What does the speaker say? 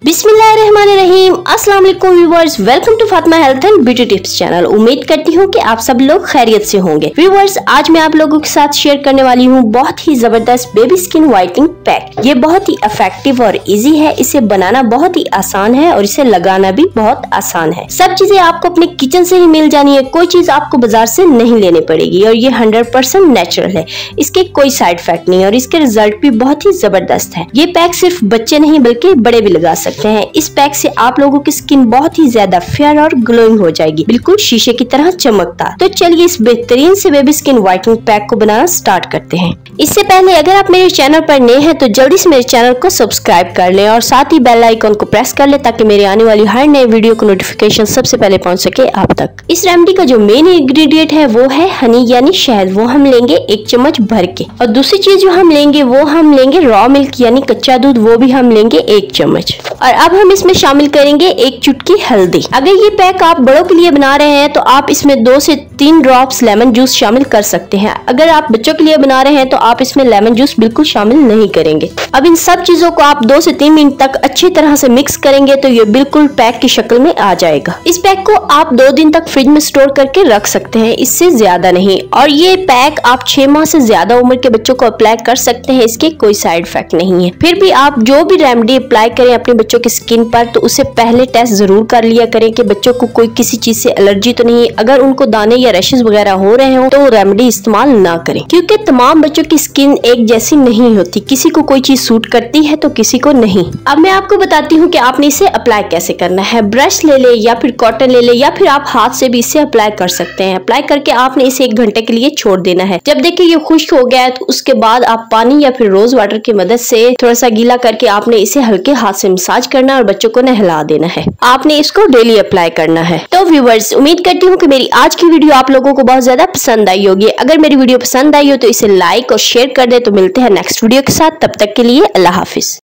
बिस्मिल्लाहिर्रहमानिर्रहीम। अस्सलाम वालेकुम viewers, welcome to Fatima health and beauty tips channel. उम्मीद करती हूँ कि आप सब लोग खैरियत से होंगे। व्यूअर्स, आज मैं आप लोगों के साथ शेयर करने वाली हूँ बहुत ही जबरदस्त बेबी स्किन व्हाइटनिंग पैक। ये बहुत ही इफेक्टिव और इजी है। इसे बनाना बहुत ही आसान है और इसे लगाना भी बहुत आसान है। सब चीजें आपको अपने किचन से ही मिल जानी है, कोई चीज आपको बाजार से नहीं लेनी पड़ेगी और ये 100% नेचुरल है। इसके कोई साइड इफेक्ट नहीं और इसके रिजल्ट भी बहुत ही जबरदस्त है। ये पैक सिर्फ बच्चे नहीं बल्कि बड़े भी लगा सकते हैं। इस पैक से आप लोगों की स्किन बहुत ही ज्यादा फेयर और ग्लोइंग हो जाएगी, बिल्कुल शीशे की तरह चमकता। तो चलिए इस बेहतरीन से बेबी स्किन व्हाइटनिंग पैक को बनाना स्टार्ट करते हैं। इससे पहले अगर आप मेरे चैनल पर नए हैं तो जल्दी से मेरे चैनल को सब्सक्राइब कर लें और साथ ही बेल आइकन को प्रेस कर लें ताकि मेरे आने वाली हर नए वीडियो को नोटिफिकेशन सबसे पहले पहुंच सके आप तक। इस रेमेडी का जो मेन इंग्रेडिएंट है वो है हनी यानी शहद। वो हम लेंगे 1 चम्मच भर के और दूसरी चीज जो हम लेंगे वो हम लेंगे रॉ मिल्क यानी कच्चा दूध, वो भी हम लेंगे 1 चम्मच। और अब हम इसमें शामिल करेंगे 1 चुटकी हल्दी। अगर ये पैक आप बड़ों के लिए बना रहे हैं तो आप इसमें 2 से 3 ड्रॉप्स लेमन जूस शामिल कर सकते हैं। अगर आप बच्चों के लिए बना रहे हैं तो आप इसमें लेमन जूस बिल्कुल शामिल नहीं करेंगे। अब इन सब चीजों को आप 2 से 3 मिनट तक अच्छी तरह से मिक्स करेंगे तो ये बिल्कुल पैक की शक्ल में आ जाएगा। इस पैक को आप 2 दिन तक फ्रिज में स्टोर करके रख सकते हैं, इससे ज्यादा नहीं। और ये पैक आप 6 माह से ज्यादा उम्र के बच्चों को अप्लाई कर सकते हैं, इसके कोई साइड इफेक्ट नहीं है। फिर भी आप जो भी रेमेडी अप्लाई करें अपने बच्चों की स्किन पर तो उसे पहले टेस्ट जरूर कर लिया करें कि बच्चों को कोई किसी चीज से एलर्जी तो नहीं है। अगर उनको दाने या रैशेस वगैरह हो रहे हो तो रेमेडी इस्तेमाल ना करें, क्योंकि तमाम बच्चों की स्किन एक जैसी नहीं होती। किसी को कोई चीज सूट करती है तो किसी को नहीं। अब मैं आपको बताती हूँ कि आपने इसे अप्लाई कैसे करना है। ब्रश ले ले या फिर कॉटन ले ले या फिर आप हाथ से भी इसे अप्लाई कर सकते हैं। अप्लाई करके आपने इसे 1 घंटे के लिए छोड़ देना है। जब देखिए ये खुश्क हो गया है तो उसके बाद आप पानी या फिर रोज वाटर की मदद से थोड़ा सा गीला करके आपने इसे हल्के हाथ से मसाज करना और बच्चों को नहला देना है। आपने इसको डेली अप्लाई करना है। तो व्यूअर्स, उम्मीद करती हूँ कि मेरी आज की वीडियो आप लोगों को बहुत ज्यादा पसंद आई होगी। अगर मेरी वीडियो पसंद आई हो तो इसे लाइक और शेयर कर दे। तो मिलते हैं नेक्स्ट वीडियो के साथ, तब तक के लिए अल्लाह हाफिज।